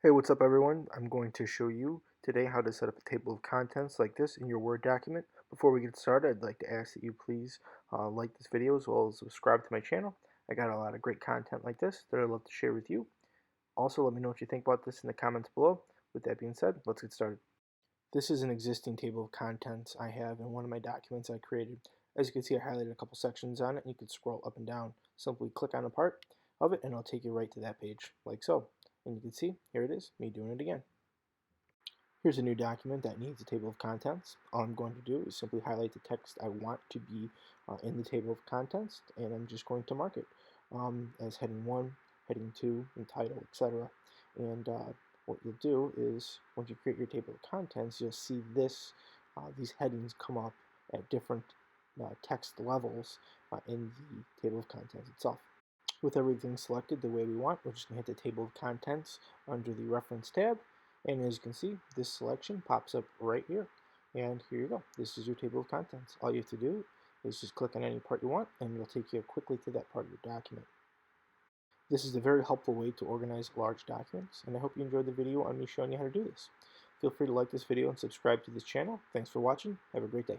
Hey, what's up everyone? I'm going to show you today how to set up a table of contents like this in your Word document. Before we get started, I'd like to ask that you please like this video as well as subscribe to my channel. I got a lot of great content like this that I'd love to share with you. Also, let me know what you think about this in the comments below. With that being said, let's get started. This is an existing table of contents I have in one of my documents I created. As you can see, I highlighted a couple sections on it, and you can scroll up and down. Simply click on a part of it, and it'll take you right to that page, like so. And you can see, here it is, me doing it again. Here's a new document that needs a table of contents. All I'm going to do is simply highlight the text I want to be in the table of contents, and I'm just going to mark it as heading 1, heading 2, and title, etc. And what you'll do is, once you create your table of contents, you'll see these headings come up at different text levels in the table of contents itself. With everything selected the way we want, we're just going to hit the table of contents under the reference tab, and as you can see, this selection pops up right here. And here you go. This is your table of contents. All you have to do is just click on any part you want, and it'll take you quickly to that part of your document. This is a very helpful way to organize large documents, and I hope you enjoyed the video on me showing you how to do this. Feel free to like this video and subscribe to this channel. Thanks for watching. Have a great day.